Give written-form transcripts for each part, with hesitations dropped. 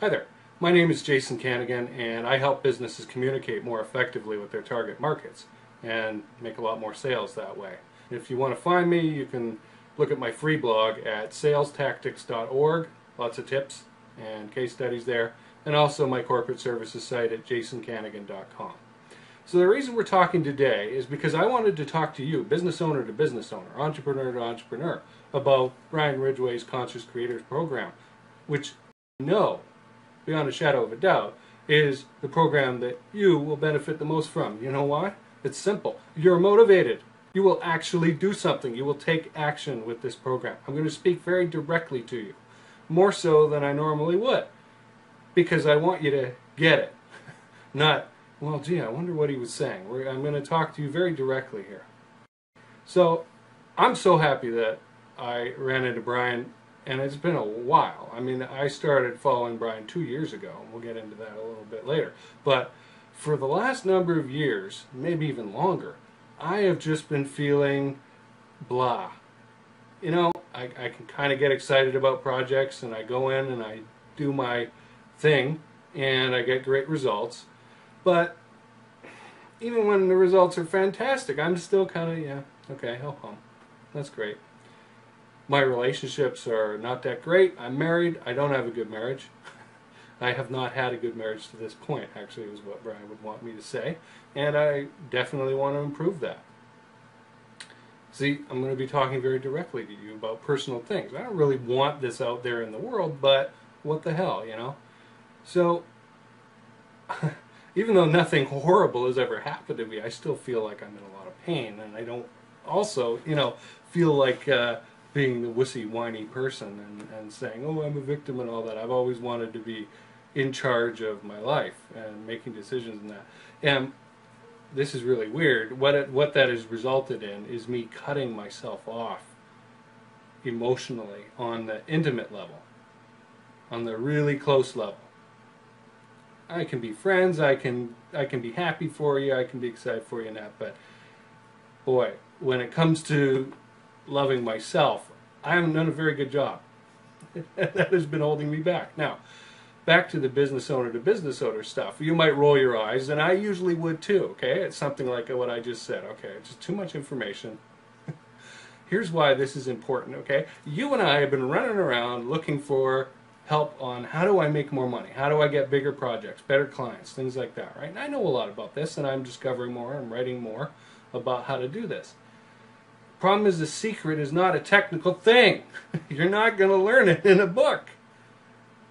Hi there, my name is Jason Kanigan and I help businesses communicate more effectively with their target markets and make a lot more sales that way. If you want to find me, you can look at my free blog at salestactics.org, lots of tips and case studies there, and also my corporate services site at jasonkanigan.com. So the reason we're talking today is because I wanted to talk to you, business owner to business owner, entrepreneur to entrepreneur, about Brian Ridgway's Conscious Creators Program, which I know, beyond a shadow of a doubt, is the program that you will benefit the most from. You know why? It's simple. You're motivated. You will actually do something. You will take action with this program. I'm going to speak very directly to you, more so than I normally would, because I want you to get it. Not, well, gee, I wonder what he was saying. I'm going to talk to you very directly here. So, I'm so happy that I ran into Brian, and it's been a while. I mean, I started following Brian 2 years ago, and we'll get into that a little bit later. But for the last number of years, maybe even longer, I have just been feeling blah. You know, I can kind of get excited about projects, and I go in and I do my thing, and I get great results. But even when the results are fantastic, I'm still kind of, yeah, okay, help home. That's great. My relationships are not that great. I'm married. I don't have a good marriage. I have not had a good marriage to this point, actually, is what Brian would want me to say. And I definitely want to improve that. See, I'm going to be talking very directly to you about personal things. I don't really want this out there in the world, but what the hell, you know? So, even though nothing horrible has ever happened to me, I still feel like I'm in a lot of pain. And I don't also, you know, feel like being the wussy, whiny person and saying, oh, I'm a victim and all that. I've always wanted to be in charge of my life and making decisions and that. And this is really weird. What that has resulted in is me cutting myself off emotionally on the intimate level, on the really close level. I can be friends, I can be happy for you, I can be excited for you and that, but boy, when it comes to loving myself, I haven't done a very good job. That has been holding me back. Now, back to the business owner to business owner stuff. You might roll your eyes, and I usually would too, okay? It's something like what I just said, okay? Just too much information. Here's why this is important, okay? You and I have been running around looking for help on how do I make more money? How do I get bigger projects, better clients, things like that, right? And I know a lot about this, and I'm discovering more, I'm writing more about how to do this. Problem is, the secret is not a technical thing. You're not going to learn it in a book.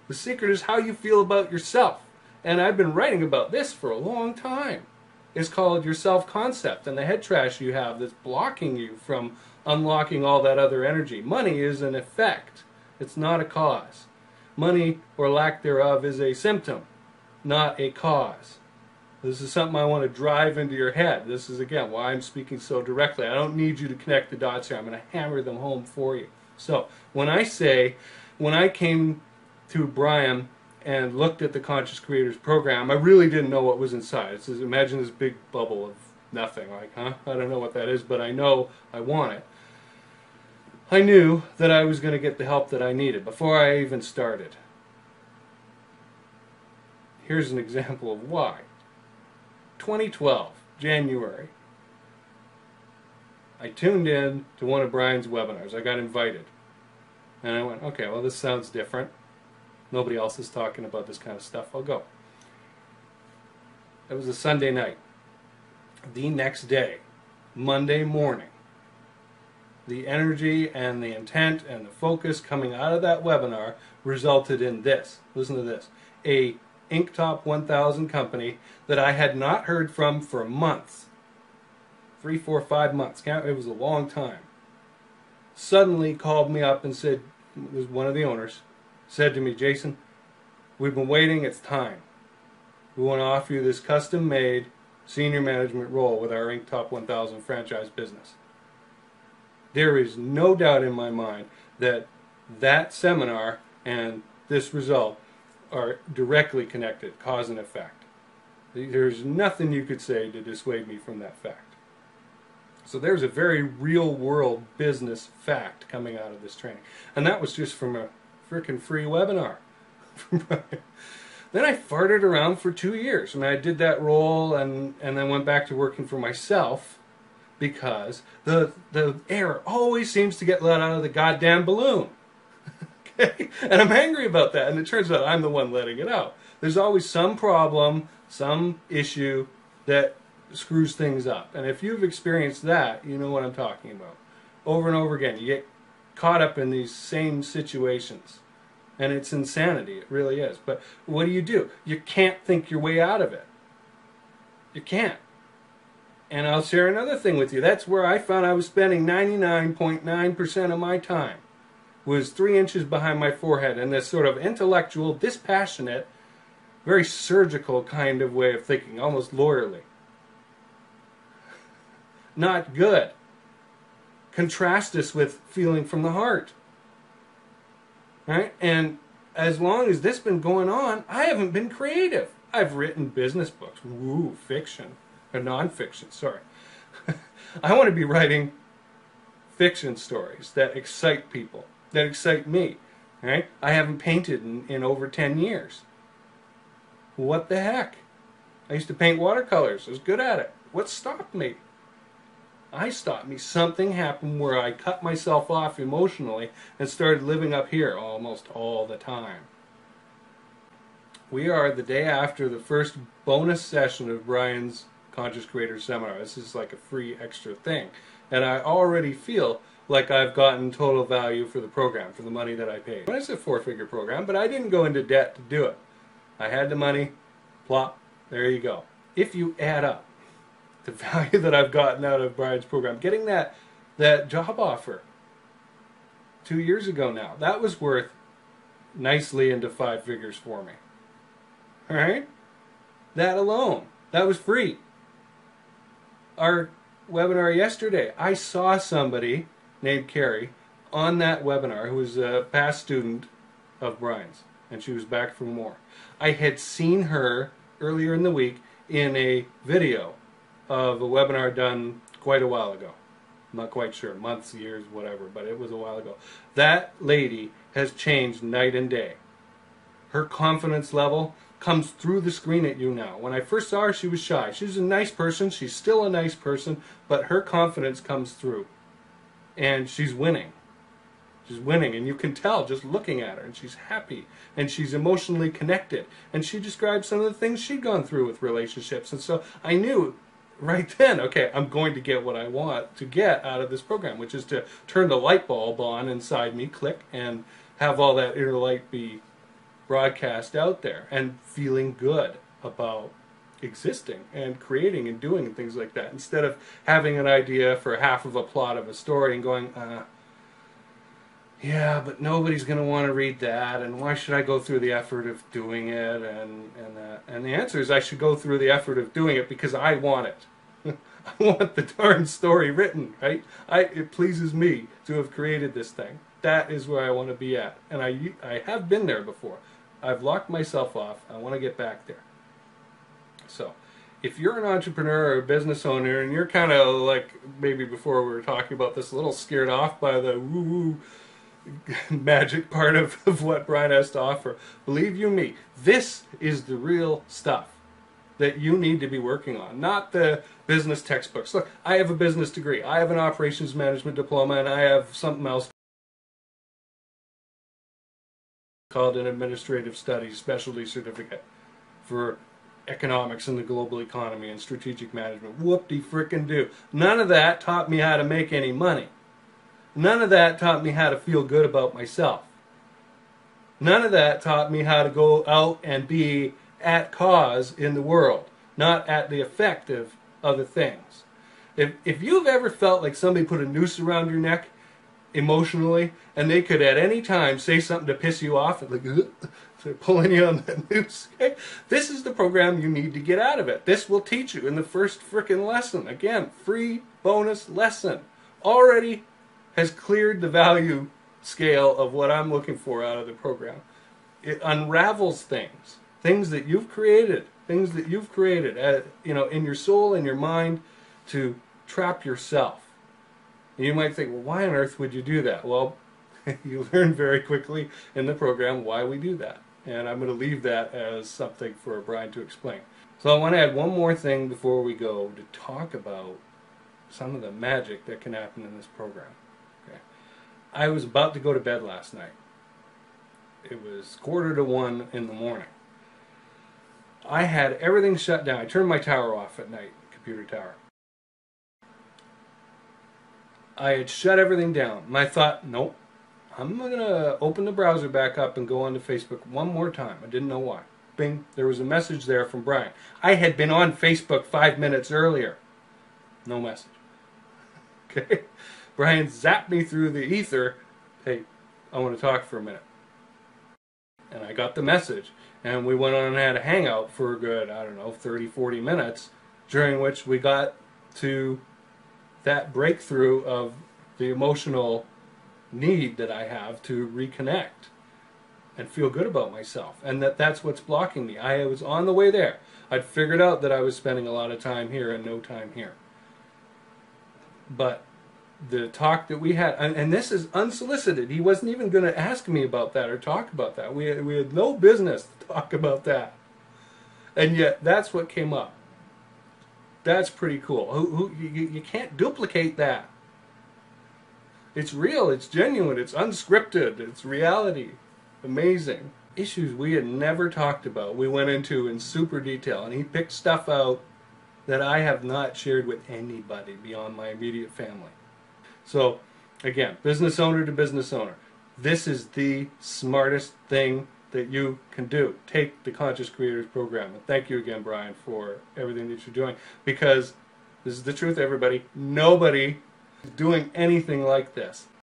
The secret is how you feel about yourself. And I've been writing about this for a long time. It's called your self-concept and the head trash you have that's blocking you from unlocking all that other energy. Money is an effect. It's not a cause. Money, or lack thereof, is a symptom, not a cause. This is something I want to drive into your head. This is, again, why I'm speaking so directly. I don't need you to connect the dots here. I'm going to hammer them home for you. So, when I came to Brian and looked at the Conscious Creators Program, I really didn't know what was inside. It says, imagine this big bubble of nothing. Like, huh? I don't know what that is, but I know I want it. I knew that I was going to get the help that I needed before I even started. Here's an example of why. 2012, January, I tuned in to one of Brian's webinars. I got invited. And I went, okay, well, this sounds different. Nobody else is talking about this kind of stuff. I'll go. It was a Sunday night. The next day, Monday morning, the energy and the intent and the focus coming out of that webinar resulted in this. Listen to this. A Inc. Top 1000 company that I had not heard from for months. 3, 4, 5 months. It was a long time. Suddenly called me up and said, it was one of the owners, said to me, Jason, we've been waiting, it's time. We want to offer you this custom-made senior management role with our Inc. Top 1000 franchise business. There is no doubt in my mind that that seminar and this result are directly connected, cause and effect. There's nothing you could say to dissuade me from that fact. So there's a very real-world business fact coming out of this training. And that was just from a frickin' free webinar. Then I farted around for 2 years. I mean, I did that role and then went back to working for myself because the air always seems to get let out of the goddamn balloon. Okay? And I'm angry about that. And it turns out I'm the one letting it out. There's always some problem, some issue that screws things up. And if you've experienced that, you know what I'm talking about. Over and over again, you get caught up in these same situations. And it's insanity, it really is. But what do? You can't think your way out of it. You can't. And I'll share another thing with you. That's where I found I was spending 99.9% of my time. Was 3 inches behind my forehead in this sort of intellectual, dispassionate, very surgical kind of way of thinking, almost lawyerly. Not good. Contrast this with feeling from the heart. Right? And as long as this has been going on, I haven't been creative. I've written business books. Woo, fiction. Or non-fiction, sorry. I want to be writing fiction stories that excite people, that excite me. Right? I haven't painted in over 10 years. What the heck? I used to paint watercolors. I was good at it. What stopped me? I stopped me. Something happened where I cut myself off emotionally and started living up here almost all the time. We are the day after the first bonus session of Brian's Conscious Creator Seminar. This is like a free extra thing. And I already feel like I've gotten total value for the program, for the money that I paid. It's a 4-figure program, but I didn't go into debt to do it. I had the money, plop, there you go. If you add up the value that I've gotten out of Brian's program, getting that job offer 2 years ago now, that was worth nicely into 5 figures for me. All right? That alone, that was free. Our webinar yesterday, I saw somebody named Carrie on that webinar who was a past student of Brian's, and she was back for more. I had seen her earlier in the week in a video of a webinar done quite a while ago. I'm not quite sure, months, years, whatever, but it was a while ago. That lady has changed night and day. Her confidence level comes through the screen at you now. When I first saw her, she was shy. She was a nice person. She's still a nice person, but her confidence comes through. And she's winning. She's winning, and you can tell just looking at her, and she's happy, and she's emotionally connected. And she described some of the things she'd gone through with relationships. And so I knew right then, okay, I'm going to get what I want to get out of this program, which is to turn the light bulb on inside me, click, and have all that inner light be broadcast out there, and feeling good about existing and creating and doing and things like that, instead of having an idea for half of a plot of a story and going, yeah, but nobody's going to want to read that, and why should I go through the effort of doing it, and the answer is I should go through the effort of doing it because I want it. I want the darn story written, right? It pleases me to have created this thing. That is where I want to be at, and I have been there before. I've locked myself off. I want to get back there. So, if you're an entrepreneur or a business owner, and you're kind of like, maybe before we were talking about this, a little scared off by the woo-woo magic part of what Brian has to offer, believe you me, this is the real stuff that you need to be working on, not the business textbooks. Look, I have a business degree, I have an operations management diploma, and I have something else called an administrative studies specialty certificate for economics and the global economy and strategic management. Whoop-de-frickin-do. None of that taught me how to make any money. None of that taught me how to feel good about myself. None of that taught me how to go out and be at cause in the world, not at the effect of other things. If you've ever felt like somebody put a noose around your neck emotionally, and they could at any time say something to piss you off, and like, they're pulling you on that noose, okay? This is the program you need to get out of it. This will teach you in the first frickin' lesson. Again, free bonus lesson. Already has cleared the value scale of what I'm looking for out of the program. It unravels things that you've created, in your soul and your mind, to trap yourself. And you might think, well, why on earth would you do that? Well, you learn very quickly in the program why we do that. And I'm going to leave that as something for Brian to explain. So I want to add one more thing before we go to talk about some of the magic that can happen in this program. Okay. I was about to go to bed last night. It was 1:45 in the morning. I had everything shut down. I turned my tower off at night, computer tower. I had shut everything down. And I thought, nope, I'm going to open the browser back up and go onto Facebook one more time. I didn't know why. Bing, there was a message there from Brian. I had been on Facebook 5 minutes earlier. No message. Okay? Brian zapped me through the ether. Hey, I want to talk for a minute. And I got the message. And we went on and had a hangout for a good, 30, 40 minutes, during which we got to that breakthrough of the emotional need that I have to reconnect and feel good about myself. And that's what's blocking me. I was on the way there. I'd figured out that I was spending a lot of time here and no time here. But the talk that we had, and this is unsolicited. He wasn't even going to ask me about that or talk about that. We had no business to talk about that. And yet that's what came up. That's pretty cool. You can't duplicate that. It's real, it's genuine, it's unscripted, it's reality. Amazing. Issues we had never talked about, we went into in super detail, and he picked stuff out that I have not shared with anybody beyond my immediate family. So, again, business owner to business owner, this is the smartest thing that you can do. Take the Conscious Creators Program. And thank you again, Brian, for everything that you're doing. Because this is the truth, everybody. Nobody is doing anything like this.